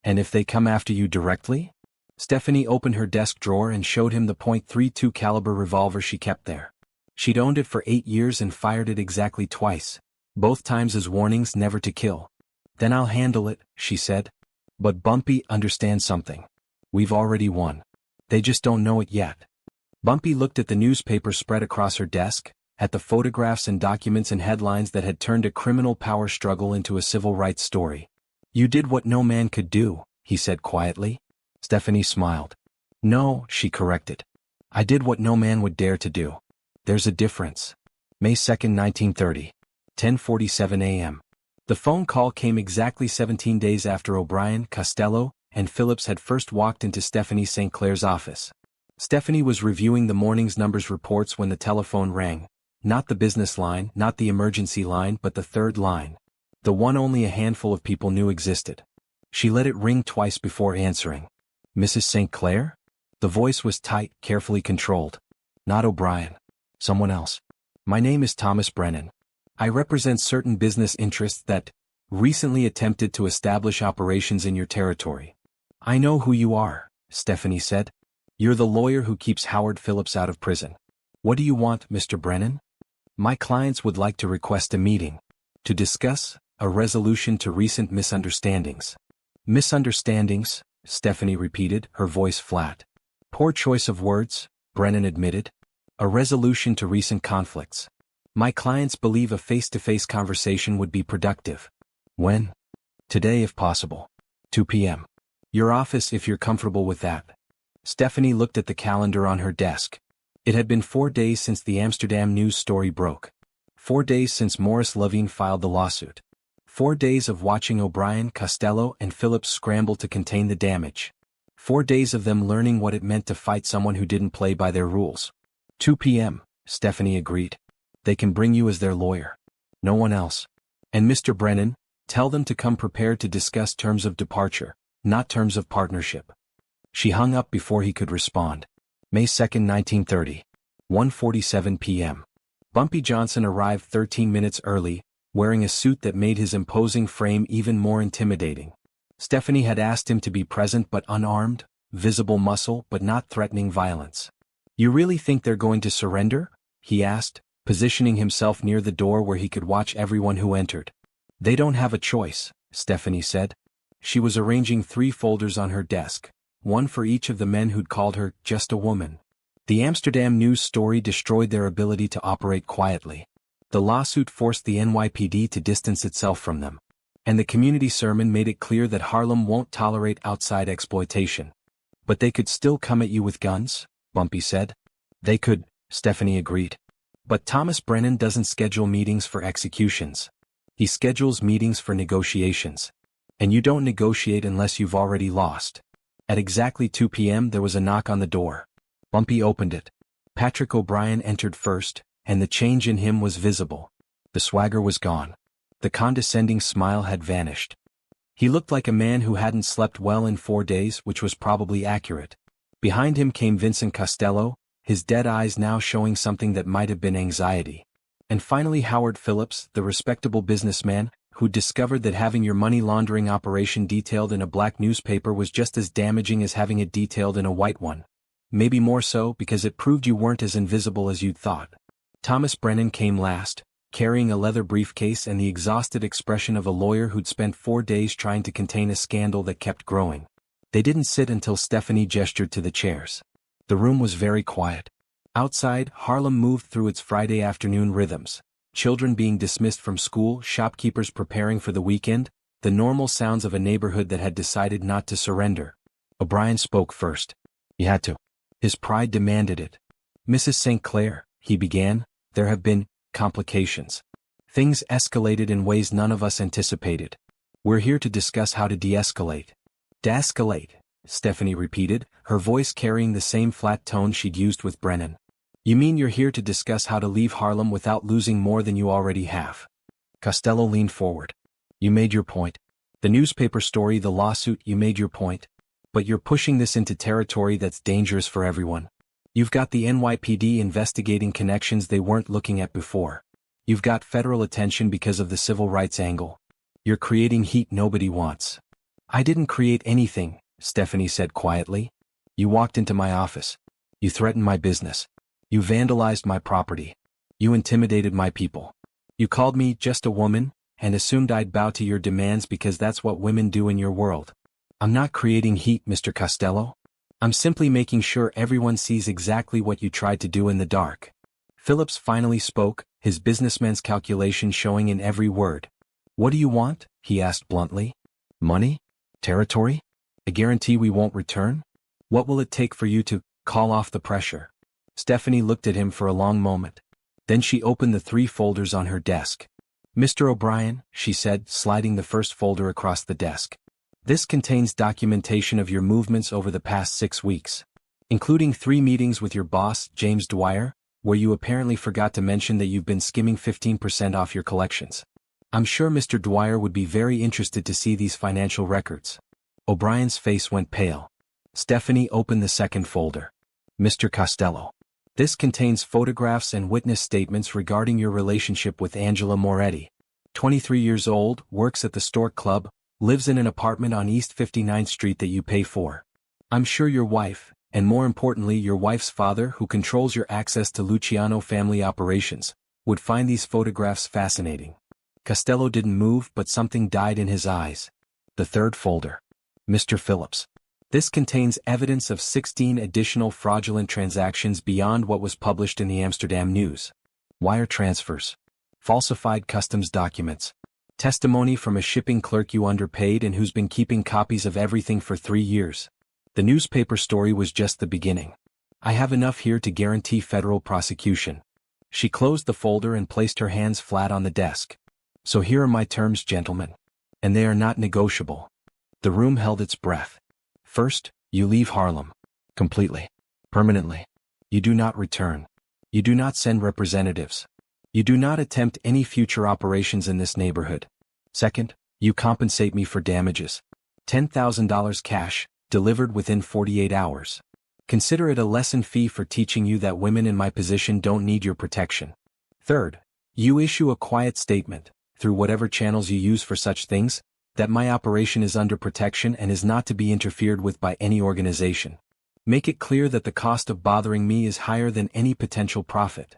And if they come after you directly?" Stephanie opened her desk drawer and showed him the .32 caliber revolver she kept there. She'd owned it for 8 years and fired it exactly twice, both times as warnings never to kill. "Then I'll handle it," she said. "But Bumpy, understand something. We've already won. They just don't know it yet." Bumpy looked at the newspaper spread across her desk, at the photographs and documents and headlines that had turned a criminal power struggle into a civil rights story. "You did what no man could do," he said quietly. Stephanie smiled. "No," she corrected. "I did what no man would dare to do. There's a difference." May 2, 1930. 10:47 a.m. The phone call came exactly 17 days after O'Brien, Costello, and Phillips had first walked into Stephanie St. Clair's office. Stephanie was reviewing the morning's numbers reports when the telephone rang. Not the business line, not the emergency line, but the third line. The one only a handful of people knew existed. She let it ring twice before answering. "Mrs. St. Clair?" The voice was tight, carefully controlled. "Not O'Brien. Someone else. My name is Thomas Brennan. I represent certain business interests that recently attempted to establish operations in your territory." "I know who you are," Stephanie said. "You're the lawyer who keeps Howard Phillips out of prison. What do you want, Mr. Brennan?" "My clients would like to request a meeting to discuss a resolution to recent misunderstandings." "Misunderstandings," Stephanie repeated, her voice flat. "Poor choice of words," Brennan admitted. "A resolution to recent conflicts. My clients believe a face-to-face conversation would be productive." "When?" "Today if possible. 2 p.m. Your office if you're comfortable with that." Stephanie looked at the calendar on her desk. It had been 4 days since the Amsterdam News story broke. 4 days since Maurice Levine filed the lawsuit. 4 days of watching O'Brien, Costello, and Phillips scramble to contain the damage. 4 days of them learning what it meant to fight someone who didn't play by their rules. 2 p.m., Stephanie agreed. "They can bring you as their lawyer. No one else. And Mr. Brennan, tell them to come prepared to discuss terms of departure, not terms of partnership." She hung up before he could respond. May 2, 1930. 1:47 p.m. Bumpy Johnson arrived 13 minutes early, wearing a suit that made his imposing frame even more intimidating. Stephanie had asked him to be present but unarmed, visible muscle but not threatening violence. "You really think they're going to surrender?" he asked, positioning himself near the door where he could watch everyone who entered. "They don't have a choice," Stephanie said. She was arranging 3 folders on her desk, one for each of the men who'd called her just a woman. The Amsterdam News story destroyed their ability to operate quietly. The lawsuit forced the NYPD to distance itself from them. And the community sermon made it clear that Harlem won't tolerate outside exploitation. But they could still come at you with guns, Bumpy said. They could, Stephanie agreed. But Thomas Brennan doesn't schedule meetings for executions. He schedules meetings for negotiations. And you don't negotiate unless you've already lost. At exactly 2 p.m. there was a knock on the door. Bumpy opened it. Patrick O'Brien entered first, and the change in him was visible. The swagger was gone. The condescending smile had vanished. He looked like a man who hadn't slept well in 4 days, which was probably accurate. Behind him came Vincent Costello, his dead eyes now showing something that might have been anxiety. And finally Howard Phillips, the respectable businessman, who discovered that having your money laundering operation detailed in a black newspaper was just as damaging as having it detailed in a white one. Maybe more so because it proved you weren't as invisible as you'd thought. Thomas Brennan came last, carrying a leather briefcase and the exhausted expression of a lawyer who'd spent 4 days trying to contain a scandal that kept growing. They didn't sit until Stephanie gestured to the chairs. The room was very quiet. Outside, Harlem moved through its Friday afternoon rhythms. Children being dismissed from school, shopkeepers preparing for the weekend, the normal sounds of a neighborhood that had decided not to surrender. O'Brien spoke first. He had to. His pride demanded it. Mrs. St. Clair, he began, there have been complications. Things escalated in ways none of us anticipated. We're here to discuss how to de-escalate. De-escalate, Stephanie repeated, her voice carrying the same flat tone she'd used with Brennan. You mean you're here to discuss how to leave Harlem without losing more than you already have? Costello leaned forward. You made your point. The newspaper story, the lawsuit, you made your point. But you're pushing this into territory that's dangerous for everyone. You've got the NYPD investigating connections they weren't looking at before. You've got federal attention because of the civil rights angle. You're creating heat nobody wants. I didn't create anything, Stephanie said quietly. You walked into my office. You threatened my business. You vandalized my property. You intimidated my people. You called me just a woman, and assumed I'd bow to your demands because that's what women do in your world. I'm not creating heat, Mr. Costello. I'm simply making sure everyone sees exactly what you tried to do in the dark. Phillips finally spoke, his businessman's calculation showing in every word. What do you want? He asked bluntly. Money? Territory? A guarantee we won't return? What will it take for you to call off the pressure? Stephanie looked at him for a long moment. Then she opened the 3 folders on her desk. Mr. O'Brien, she said, sliding the first folder across the desk. This contains documentation of your movements over the past 6 weeks, including 3 meetings with your boss, James Dwyer, where you apparently forgot to mention that you've been skimming 15% off your collections. I'm sure Mr. Dwyer would be very interested to see these financial records. O'Brien's face went pale. Stephanie opened the second folder. Mr. Costello. This contains photographs and witness statements regarding your relationship with Angela Moretti. 23 years old, works at the Stork Club, lives in an apartment on East 59th Street that you pay for. I'm sure your wife, and more importantly your wife's father who controls your access to Luciano family operations, would find these photographs fascinating. Costello didn't move, but something died in his eyes. The third folder. Mr. Phillips. This contains evidence of 16 additional fraudulent transactions beyond what was published in the Amsterdam News. Wire transfers. Falsified customs documents. Testimony from a shipping clerk you underpaid and who's been keeping copies of everything for 3 years. The newspaper story was just the beginning. I have enough here to guarantee federal prosecution. She closed the folder and placed her hands flat on the desk. So here are my terms, gentlemen. And they are not negotiable. The room held its breath. First, you leave Harlem. Completely. Permanently. You do not return. You do not send representatives. You do not attempt any future operations in this neighborhood. Second, you compensate me for damages. $10,000 cash, delivered within 48 hours. Consider it a lesson fee for teaching you that women in my position don't need your protection. Third, you issue a quiet statement, through whatever channels you use for such things, that my operation is under protection and is not to be interfered with by any organization. Make it clear that the cost of bothering me is higher than any potential profit.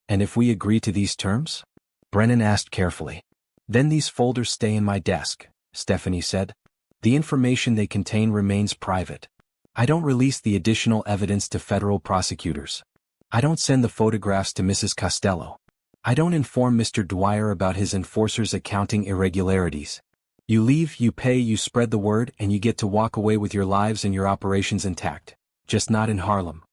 And if we agree to these terms? Brennan asked carefully. Then these folders stay in my desk, Stephanie said. The information they contain remains private. I don't release the additional evidence to federal prosecutors. I don't send the photographs to Mrs. Costello. I don't inform Mr. Dwyer about his enforcer's accounting irregularities. You leave, you pay, you spread the word, and you get to walk away with your lives and your operations intact. Just not in Harlem.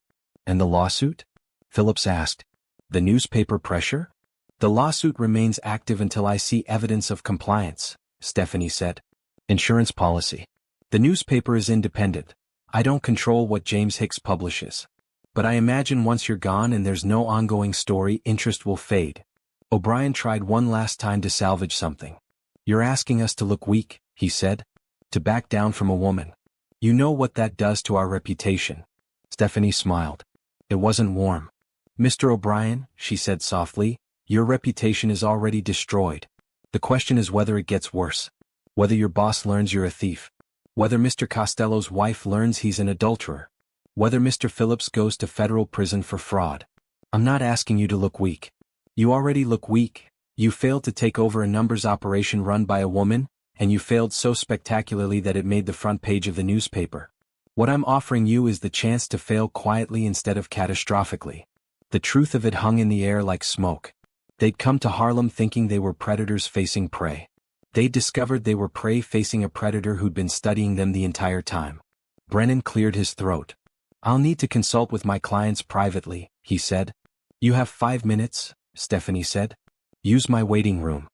And the lawsuit? Phillips asked. The newspaper pressure? The lawsuit remains active until I see evidence of compliance, Stephanie said. Insurance policy. The newspaper is independent. I don't control what James Hicks publishes. But I imagine once you're gone and there's no ongoing story, interest will fade. O'Brien tried one last time to salvage something. You're asking us to look weak, he said. To back down from a woman. You know what that does to our reputation. Stephanie smiled. It wasn't warm. Mr. O'Brien, she said softly, your reputation is already destroyed. The question is whether it gets worse. Whether your boss learns you're a thief. Whether Mr. Costello's wife learns he's an adulterer. Whether Mr. Phillips goes to federal prison for fraud. I'm not asking you to look weak. You already look weak. You failed to take over a numbers operation run by a woman, and you failed so spectacularly that it made the front page of the newspaper. What I'm offering you is the chance to fail quietly instead of catastrophically. The truth of it hung in the air like smoke. They'd come to Harlem thinking they were predators facing prey. They'd discovered they were prey facing a predator who'd been studying them the entire time. Brennan cleared his throat. I'll need to consult with my clients privately, he said. You have 5 minutes, Stephanie said. Use my waiting room.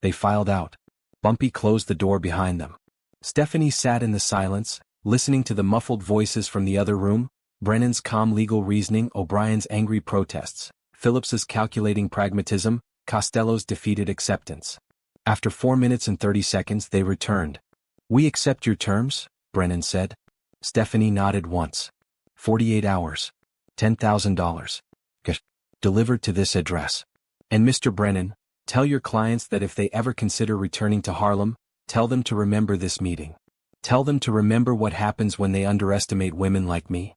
They filed out. Bumpy closed the door behind them. Stephanie sat in the silence, listening to the muffled voices from the other room, Brennan's calm legal reasoning, O'Brien's angry protests, Phillips's calculating pragmatism, Costello's defeated acceptance. After 4 minutes and 30 seconds they returned. We accept your terms, Brennan said. Stephanie nodded once. 48 hours. $10,000. Delivered to this address. And Mr. Brennan, tell your clients that if they ever consider returning to Harlem, tell them to remember this meeting. Tell them to remember what happens when they underestimate women like me.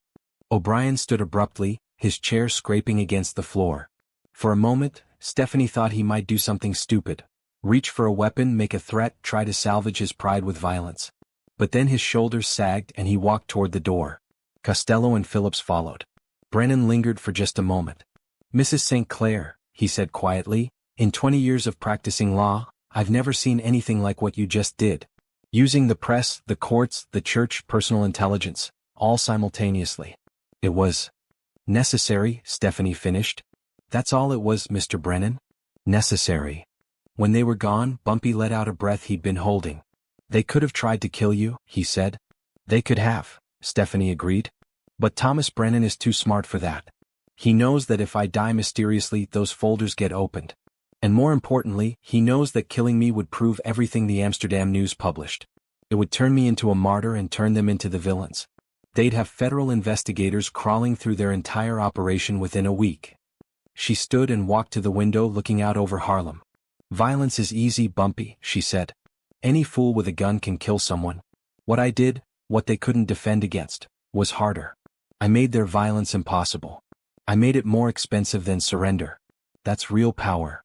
O'Brien stood abruptly, his chair scraping against the floor. For a moment, Stephanie thought he might do something stupid. Reach for a weapon, make a threat, try to salvage his pride with violence. But then his shoulders sagged and he walked toward the door. Costello and Phillips followed. Brennan lingered for just a moment. Mrs. St. Clair, he said quietly, in 20 years of practicing law, I've never seen anything like what you just did. Using the press, the courts, the church, personal intelligence, all simultaneously. It was necessary, Stephanie finished. That's all it was, Mr. Brennan. Necessary. When they were gone, Bumpy let out a breath he'd been holding. They could have tried to kill you, he said. They could have, Stephanie agreed. But Thomas Brennan is too smart for that. He knows that if I die mysteriously, those folders get opened. And more importantly, he knows that killing me would prove everything the Amsterdam News published. It would turn me into a martyr and turn them into the villains. They'd have federal investigators crawling through their entire operation within a week. She stood and walked to the window looking out over Harlem. Violence is easy, Bumpy, she said. Any fool with a gun can kill someone. What I did, what they couldn't defend against, was harder. I made their violence impossible. I made it more expensive than surrender. That's real power.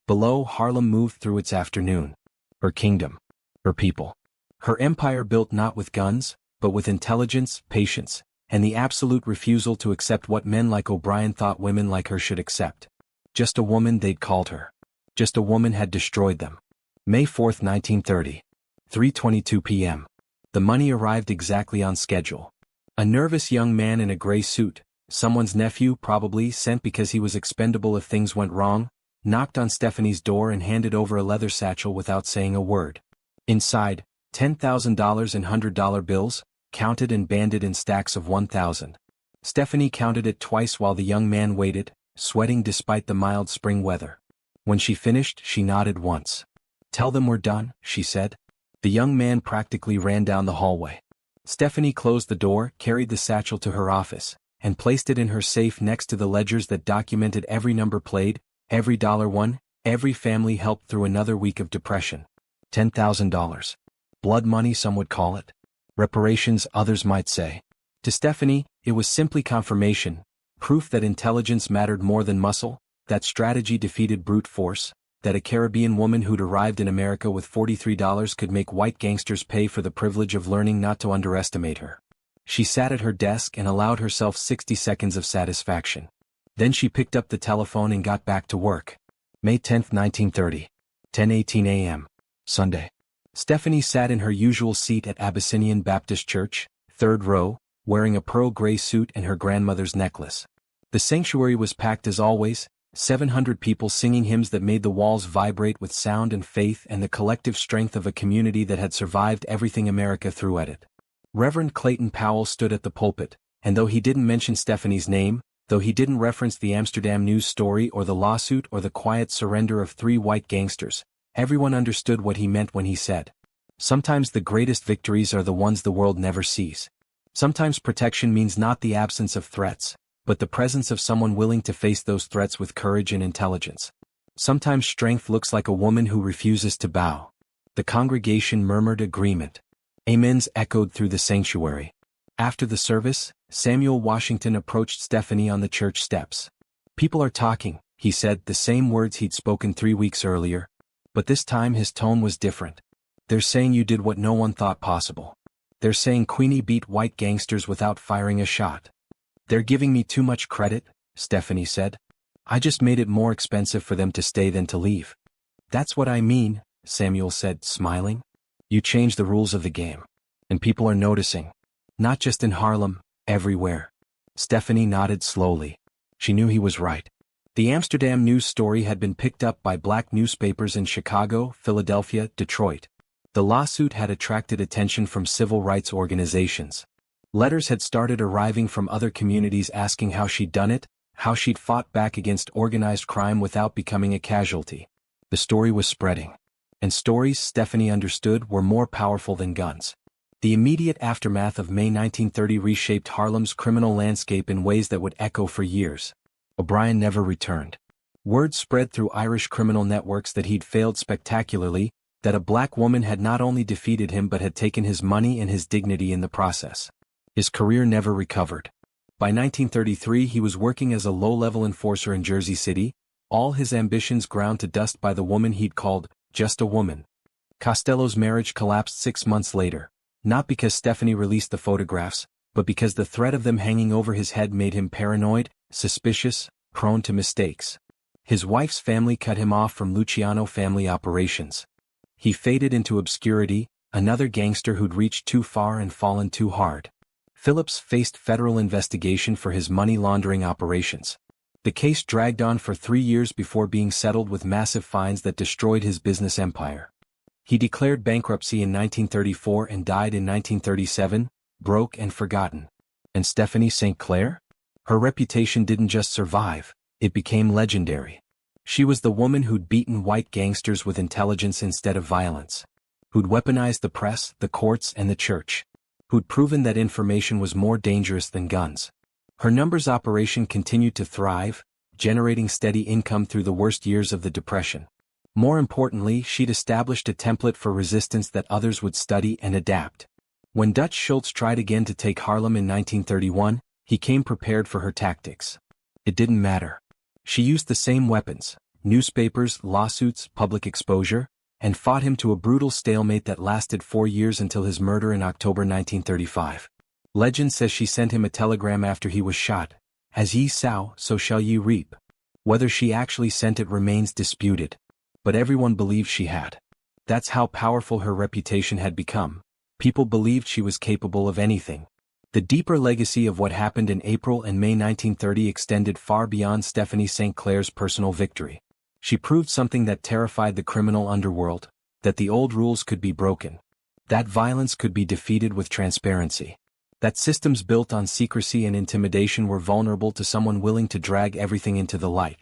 Below, Harlem moved through its afternoon. Her kingdom. Her people. Her empire built not with guns, but with intelligence, patience, and the absolute refusal to accept what men like O'Brien thought women like her should accept. Just a woman, they'd called her. Just a woman had destroyed them. May 4, 1930. 3:22 p.m. The money arrived exactly on schedule. A nervous young man in a gray suit, someone's nephew probably, sent because he was expendable if things went wrong, knocked on Stephanie's door and handed over a leather satchel without saying a word. Inside, $10,000 in $100 bills, counted and banded in stacks of 1,000. Stephanie counted it twice while the young man waited, sweating despite the mild spring weather. When she finished, she nodded once. Tell them we're done, she said. The young man practically ran down the hallway. Stephanie closed the door, carried the satchel to her office, and placed it in her safe next to the ledgers that documented every number played, every dollar won, every family helped through another week of depression. $10,000. Blood money, some would call it. Reparations, others might say. To Stephanie, it was simply confirmation, proof that intelligence mattered more than muscle, that strategy defeated brute force, that a Caribbean woman who'd arrived in America with $43 could make white gangsters pay for the privilege of learning not to underestimate her. She sat at her desk and allowed herself 60 seconds of satisfaction. Then she picked up the telephone and got back to work. May 10, 1930. 10:18 a.m. Sunday. Stephanie sat in her usual seat at Abyssinian Baptist Church, third row, wearing a pearl gray suit and her grandmother's necklace. The sanctuary was packed as always, 700 people singing hymns that made the walls vibrate with sound and faith and the collective strength of a community that had survived everything America threw at it. Reverend Clayton Powell stood at the pulpit, and though he didn't mention Stephanie's name, though he didn't reference the Amsterdam news story or the lawsuit or the quiet surrender of 3 white gangsters, everyone understood what he meant when he said, "Sometimes the greatest victories are the ones the world never sees. Sometimes protection means not the absence of threats, but the presence of someone willing to face those threats with courage and intelligence. Sometimes strength looks like a woman who refuses to bow." The congregation murmured agreement. Amens echoed through the sanctuary. After the service, Samuel Washington approached Stephanie on the church steps. "People are talking," he said, the same words he'd spoken 3 weeks earlier. But this time his tone was different. "They're saying you did what no one thought possible. They're saying Queenie beat white gangsters without firing a shot. They're giving me too much credit," Stephanie said. "I just made it more expensive for them to stay than to leave." "That's what I mean," Samuel said, smiling. "You changed the rules of the game. And people are noticing. Not just in Harlem, everywhere." Stephanie nodded slowly. She knew he was right. The Amsterdam news story had been picked up by black newspapers in Chicago, Philadelphia, Detroit. The lawsuit had attracted attention from civil rights organizations. Letters had started arriving from other communities asking how she'd done it, how she'd fought back against organized crime without becoming a casualty. The story was spreading. And stories, Stephanie understood, were more powerful than guns. The immediate aftermath of May 1930 reshaped Harlem's criminal landscape in ways that would echo for years. O'Brien never returned. Word spread through Irish criminal networks that he'd failed spectacularly, that a black woman had not only defeated him but had taken his money and his dignity in the process. His career never recovered. By 1933 he was working as a low-level enforcer in Jersey City, all his ambitions ground to dust by the woman he'd called, just a woman. Costello's marriage collapsed 6 months later, not because Stephanie released the photographs, but because the threat of them hanging over his head made him paranoid, suspicious, prone to mistakes. His wife's family cut him off from Luciano family operations. He faded into obscurity, another gangster who'd reached too far and fallen too hard. Phillips faced federal investigation for his money laundering operations. The case dragged on for 3 years before being settled with massive fines that destroyed his business empire. He declared bankruptcy in 1934 and died in 1937, broke and forgotten. And Stephanie St. Clair? Her reputation didn't just survive, it became legendary. She was the woman who'd beaten white gangsters with intelligence instead of violence. Who'd weaponized the press, the courts, and the church. Who'd proven that information was more dangerous than guns. Her numbers operation continued to thrive, generating steady income through the worst years of the Depression. More importantly, she'd established a template for resistance that others would study and adapt. When Dutch Schultz tried again to take Harlem in 1931, he came prepared for her tactics. It didn't matter. She used the same weapons, newspapers, lawsuits, public exposure, and fought him to a brutal stalemate that lasted 4 years until his murder in October 1935. Legend says she sent him a telegram after he was shot, "As ye sow, so shall ye reap." Whether she actually sent it remains disputed. But everyone believed she had. That's how powerful her reputation had become. People believed she was capable of anything. The deeper legacy of what happened in April and May 1930 extended far beyond Stephanie St. Clair's personal victory. She proved something that terrified the criminal underworld, that the old rules could be broken. That violence could be defeated with transparency. That systems built on secrecy and intimidation were vulnerable to someone willing to drag everything into the light.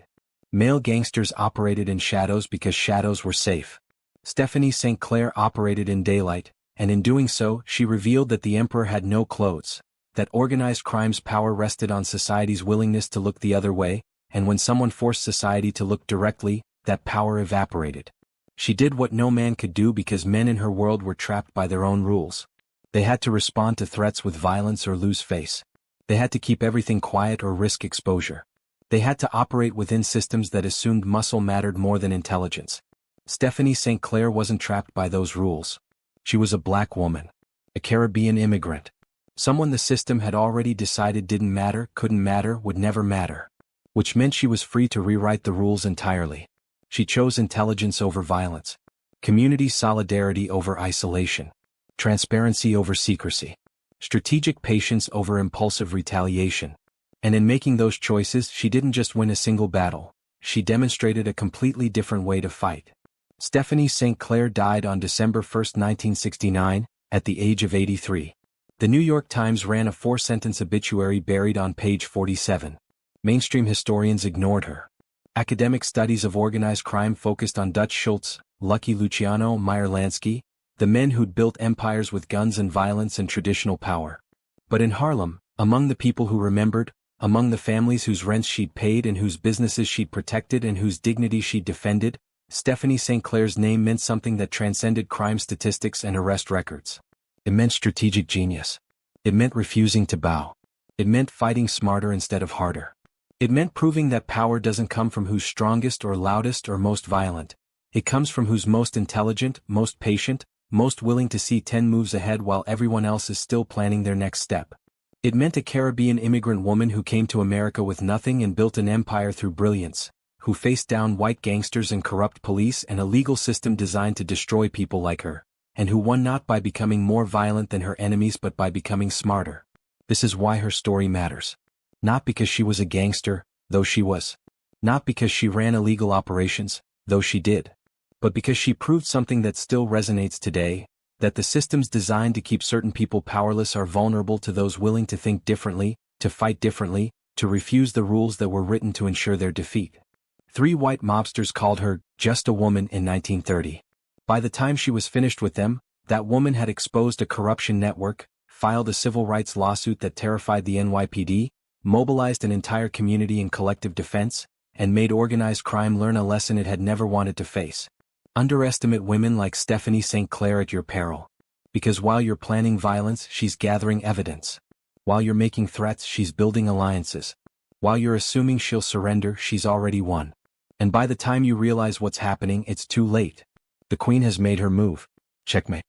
Male gangsters operated in shadows because shadows were safe. Stephanie St. Clair operated in daylight, and in doing so, she revealed that the emperor had no clothes, that organized crime's power rested on society's willingness to look the other way, and when someone forced society to look directly, that power evaporated. She did what no man could do because men in her world were trapped by their own rules. They had to respond to threats with violence or lose face. They had to keep everything quiet or risk exposure. They had to operate within systems that assumed muscle mattered more than intelligence. Stephanie St. Clair wasn't trapped by those rules. She was a black woman. A Caribbean immigrant. Someone the system had already decided didn't matter, couldn't matter, would never matter. Which meant she was free to rewrite the rules entirely. She chose intelligence over violence. Community solidarity over isolation. Transparency over secrecy. Strategic patience over impulsive retaliation. And in making those choices, she didn't just win a single battle. She demonstrated a completely different way to fight. Stephanie St. Clair died on December 1, 1969, at the age of 83. The New York Times ran a 4-sentence obituary buried on page 47. Mainstream historians ignored her. Academic studies of organized crime focused on Dutch Schultz, Lucky Luciano, Meyer Lansky, the men who'd built empires with guns and violence and traditional power. But in Harlem, among the people who remembered, among the families whose rents she'd paid and whose businesses she'd protected and whose dignity she'd defended, Stephanie St. Clair's name meant something that transcended crime statistics and arrest records. It meant strategic genius. It meant refusing to bow. It meant fighting smarter instead of harder. It meant proving that power doesn't come from who's strongest or loudest or most violent. It comes from who's most intelligent, most patient, most willing to see 10 moves ahead while everyone else is still planning their next step. It meant a Caribbean immigrant woman who came to America with nothing and built an empire through brilliance, who faced down white gangsters and corrupt police and a legal system designed to destroy people like her, and who won not by becoming more violent than her enemies but by becoming smarter. This is why her story matters. Not because she was a gangster, though she was. Not because she ran illegal operations, though she did. But because she proved something that still resonates today, that the systems designed to keep certain people powerless are vulnerable to those willing to think differently, to fight differently, to refuse the rules that were written to ensure their defeat. 3 white mobsters called her just a woman in 1930. By the time she was finished with them, that woman had exposed a corruption network, filed a civil rights lawsuit that terrified the NYPD, mobilized an entire community in collective defense, and made organized crime learn a lesson it had never wanted to face. Underestimate women like Stephanie St. Clair at your peril. Because while you're planning violence, she's gathering evidence. While you're making threats, she's building alliances. While you're assuming she'll surrender, she's already won. And by the time you realize what's happening, it's too late. The Queen has made her move. Checkmate.